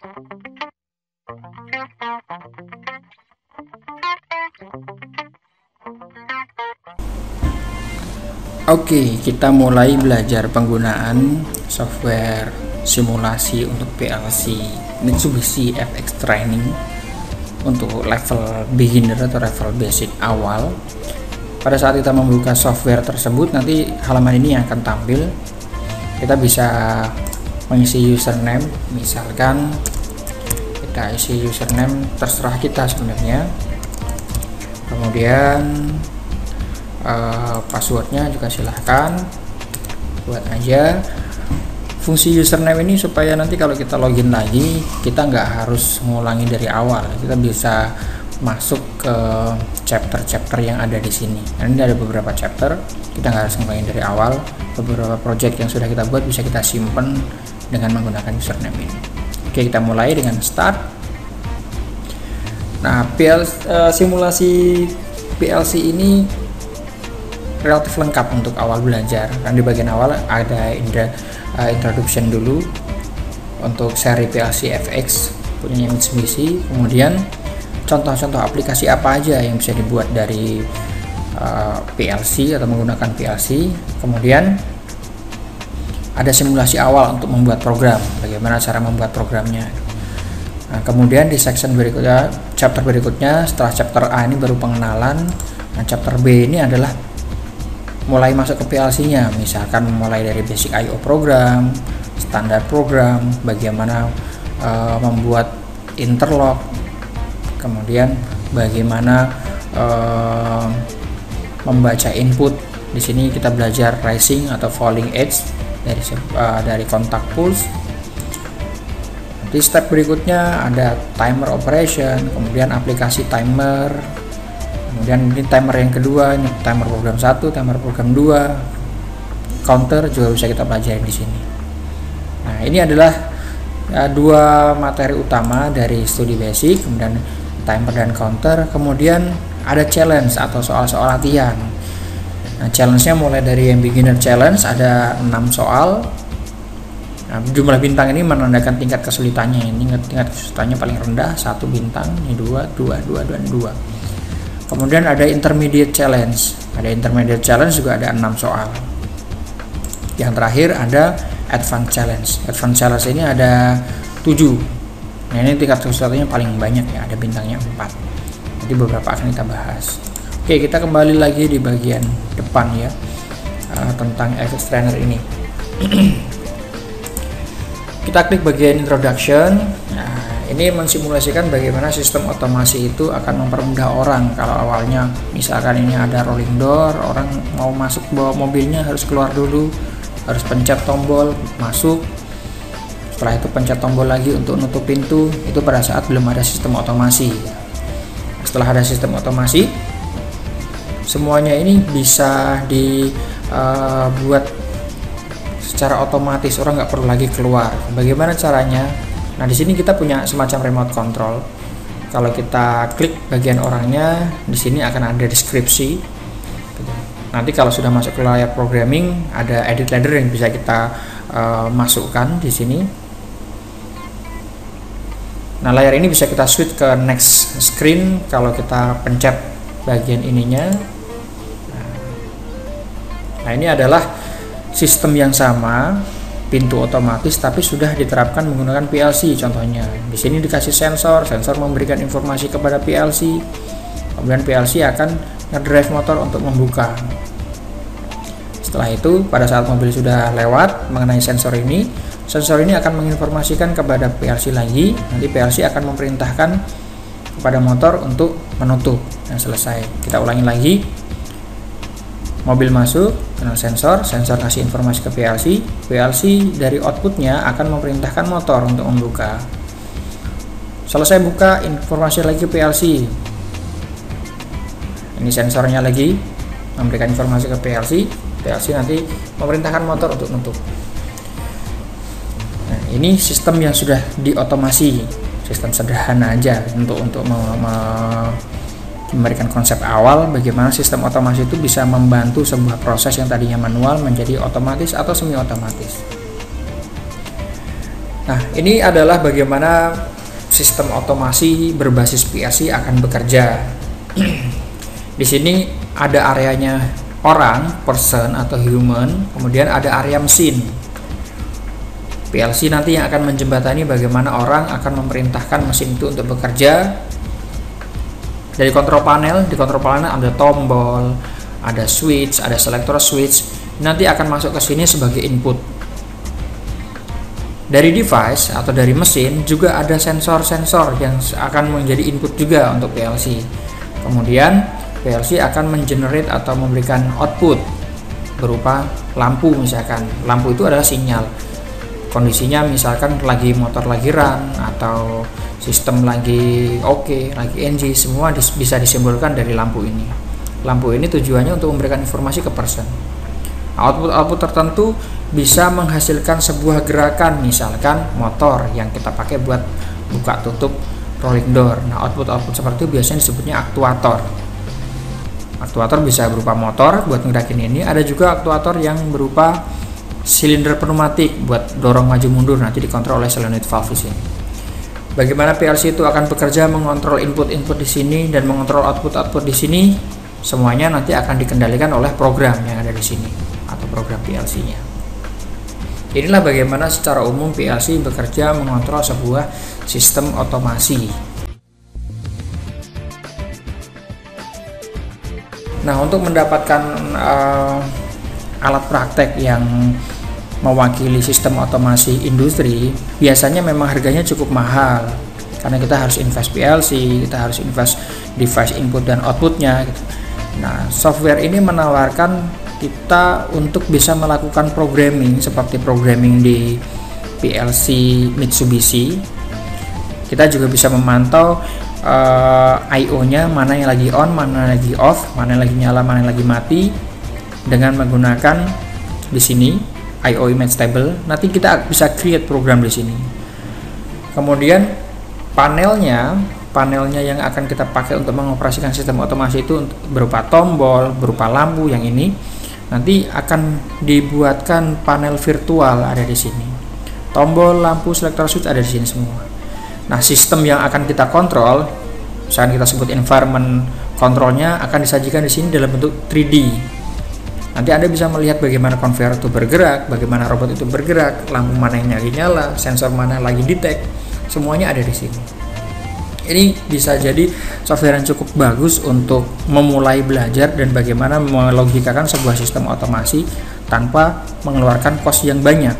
Oke, kita mulai belajar penggunaan software simulasi untuk PLC Mitsubishi FX Training untuk level beginner atau level basic awal. Pada saat kita membuka software tersebut, nanti halaman ini yang akan tampil. Kita bisa mengisi username, misalkan kita isi username terserah kita sebenarnya. Kemudian passwordnya juga silahkan buat aja. Fungsi username ini supaya nanti kalau kita login lagi kita nggak harus ngulangi dari awal, kita bisa masuk ke chapter-chapter yang ada di sini. Nah, ini ada beberapa chapter, kita nggak harus ngulangi dari awal. Beberapa project yang sudah kita buat bisa kita simpan dengan menggunakan username ini. Oke, kita mulai dengan start. Nah, simulasi PLC ini relatif lengkap untuk awal belajar. Dan di bagian awal ada introduction dulu untuk seri PLC FX punya Mitsubishi, kemudian contoh-contoh aplikasi apa aja yang bisa dibuat dari PLC atau menggunakan PLC. Kemudian ada simulasi awal untuk membuat program, bagaimana cara membuat programnya. Nah, kemudian di section berikutnya, chapter berikutnya setelah chapter A ini baru pengenalan. Nah, chapter B ini adalah mulai masuk ke PLC-nya, misalkan mulai dari basic I/O program, standar program, bagaimana membuat interlock, kemudian bagaimana membaca input. Di sini kita belajar rising atau falling edge dari kontak pulse. Nanti step berikutnya ada timer operation, kemudian aplikasi timer. Kemudian ini timer yang kedua, ini timer program 1, timer program 2, counter juga bisa kita pelajari di sini. Nah, ini adalah dua materi utama dari studi basic, kemudian timer dan counter. Kemudian ada challenge atau soal-soal latihan. Nah, challenge-nya mulai dari yang beginner challenge ada 6 soal. Nah, jumlah bintang ini menandakan tingkat kesulitannya. Ini tingkat kesulitannya paling rendah 1 bintang, ini 2, 2, 2, dan 2. Kemudian ada intermediate challenge. Ada intermediate challenge juga ada 6 soal. Yang terakhir ada advanced challenge. Advanced challenge ini ada 7. Nah, ini tingkat kesulitannya paling banyak ya, ada bintangnya 4. Jadi beberapa akan kita bahas. Oke, kita kembali lagi di bagian depan ya, tentang FX Trainer ini. Kita klik bagian introduction. Nah, ini mensimulasikan bagaimana sistem otomasi itu akan mempermudah orang. Kalau awalnya misalkan ini ada rolling door, orang mau masuk bawa mobilnya harus keluar dulu, harus pencet tombol masuk, setelah itu pencet tombol lagi untuk nutup pintu. Itu pada saat belum ada sistem otomasi. Setelah ada sistem otomasi, semuanya ini bisa dibuat secara otomatis, orang nggak perlu lagi keluar. Bagaimana caranya? Nah, di sini kita punya semacam remote control. Kalau kita klik bagian orangnya, di sini akan ada deskripsi. Nanti kalau sudah masuk ke layar programming, ada edit ladder yang bisa kita masukkan di sini. Nah, layar ini bisa kita switch ke next screen kalau kita pencet bagian ininya. Nah, ini adalah sistem yang sama, pintu otomatis, tapi sudah diterapkan menggunakan PLC. Contohnya di sini dikasih sensor memberikan informasi kepada PLC, kemudian PLC akan ngedrive motor untuk membuka. Setelah itu pada saat mobil sudah lewat mengenai sensor ini akan menginformasikan kepada PLC lagi. Nanti PLC akan memerintahkan kepada motor untuk menutup dan selesai. Kita ulangi lagi. Mobil masuk, kenal sensor kasih informasi ke PLC dari outputnya akan memerintahkan motor untuk membuka. Selesai buka, informasi lagi ke PLC. Ini sensornya lagi memberikan informasi ke PLC nanti memerintahkan motor untuk nutup. Nah, ini sistem yang sudah diotomasi, sistem sederhana aja untuk memberikan konsep awal bagaimana sistem otomasi itu bisa membantu sebuah proses yang tadinya manual menjadi otomatis atau semi otomatis. Nah, ini adalah bagaimana sistem otomasi berbasis PLC akan bekerja. Di sini ada areanya orang, person atau human, kemudian ada area mesin. PLC nanti yang akan menjembatani bagaimana orang akan memerintahkan mesin itu untuk bekerja. Dari kontrol panel, di kontrol panel ada tombol, ada switch, ada selector switch. Nanti akan masuk ke sini sebagai input. Dari device atau dari mesin juga ada sensor-sensor yang akan menjadi input juga untuk PLC. Kemudian PLC akan mengenerate atau memberikan output berupa lampu misalkan. Lampu itu adalah sinyal. Kondisinya misalkan lagi motor lagi run atau sistem lagi oke, lagi NG, semua bisa disimbolkan dari lampu ini. Lampu ini tujuannya untuk memberikan informasi ke person. Output tertentu bisa menghasilkan sebuah gerakan, misalkan motor yang kita pakai buat buka tutup rolling door. Nah, output seperti itu biasanya disebutnya aktuator. Aktuator bisa berupa motor buat ngerakin ini, ada juga aktuator yang berupa silinder pneumatik buat dorong maju mundur, nanti dikontrol oleh solenoid valve di sini. Bagaimana PLC itu akan bekerja mengontrol input-input di sini dan mengontrol output-output di sini, semuanya nanti akan dikendalikan oleh program yang ada di sini atau program PLC-nya. Inilah bagaimana secara umum PLC bekerja mengontrol sebuah sistem otomasi. Nah, untuk mendapatkan alat praktek yang mewakili sistem otomasi industri, biasanya memang harganya cukup mahal karena kita harus invest PLC, kita harus invest device input dan outputnya gitu. Nah, software ini menawarkan kita untuk bisa melakukan programming seperti programming di PLC Mitsubishi. Kita juga bisa memantau I/O-nya, mana yang lagi on, mana yang lagi off, mana yang lagi nyala, mana yang lagi mati, dengan menggunakan di sini I/O image table. Nanti kita bisa create program di sini. Kemudian panelnya yang akan kita pakai untuk mengoperasikan sistem otomasi itu berupa tombol, berupa lampu yang ini. Nanti akan dibuatkan panel virtual ada di sini. Tombol, lampu, selector switch ada di sini semua. Nah, sistem yang akan kita kontrol, misalkan kita sebut environment kontrolnya, akan disajikan di sini dalam bentuk 3D. Nanti Anda bisa melihat bagaimana konveyor itu bergerak, bagaimana robot itu bergerak, lampu mana yang lagi nyala, sensor mana yang lagi detect, semuanya ada di sini. Ini bisa jadi software yang cukup bagus untuk memulai belajar dan bagaimana melogikakan sebuah sistem otomasi tanpa mengeluarkan cost yang banyak.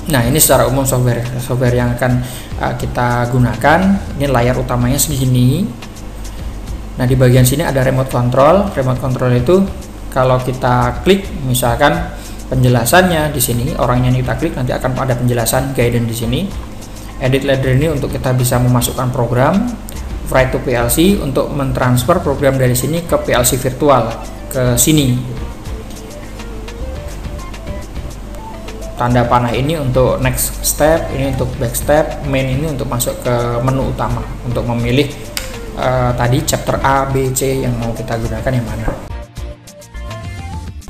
Nah, ini secara umum software yang akan kita gunakan. Ini layar utamanya segini. Nah, di bagian sini ada remote control. Remote control itu kalau kita klik, misalkan penjelasannya di sini, orangnya kita klik nanti akan ada penjelasan guidance di sini. Edit ladder ini untuk kita bisa memasukkan program. Write to PLC untuk mentransfer program dari sini ke PLC virtual ke sini. Tanda panah ini untuk next step, ini untuk back step, main ini untuk masuk ke menu utama untuk memilih tadi chapter A, B, C yang mau kita gunakan yang mana.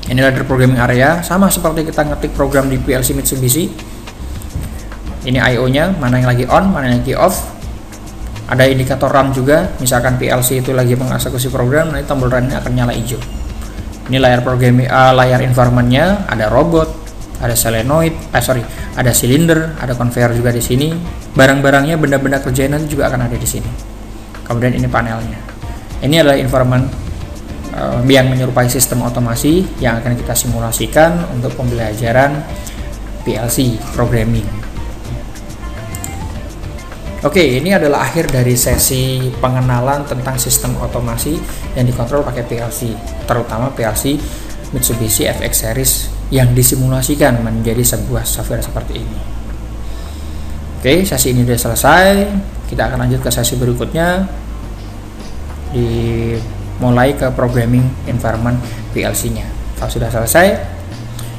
Ini ladder programming area, sama seperti kita ngetik program di PLC Mitsubishi. Ini I/O-nya, mana yang lagi on, mana yang lagi off. Ada indikator run juga, misalkan PLC itu lagi mengeksekusi program, nanti tombol run-nya akan nyala hijau. Ini layar programming, layar environment-nya, ada robot, ada solenoid, ada silinder, ada conveyor juga di sini. Barang-barangnya, benda-benda kerjaan nanti juga akan ada di sini. Kemudian ini panelnya. Ini adalah environment yang menyerupai sistem otomasi yang akan kita simulasikan untuk pembelajaran PLC programming. Oke, ini adalah akhir dari sesi pengenalan tentang sistem otomasi yang dikontrol pakai PLC, terutama PLC Mitsubishi FX series yang disimulasikan menjadi sebuah software seperti ini. Oke, sesi ini sudah selesai. Kita akan lanjut ke sesi berikutnya, mulai ke programming environment PLC-nya. Kalau sudah selesai,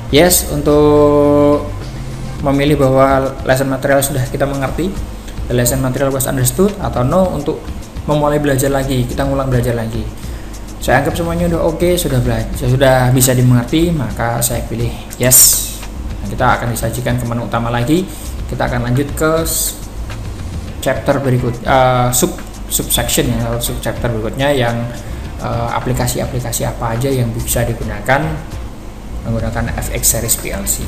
yes, untuk memilih bahwa lesson material sudah kita mengerti, the lesson material was understood, atau no untuk memulai belajar lagi, kita ngulang belajar lagi. Saya anggap semuanya udah oke, sudah bisa dimengerti, maka saya pilih yes. Nah, kita akan disajikan ke menu utama lagi. Kita akan lanjut ke chapter berikut, subsection ya, atau subchapter berikutnya yang aplikasi-aplikasi apa aja yang bisa digunakan menggunakan FX Series PLC.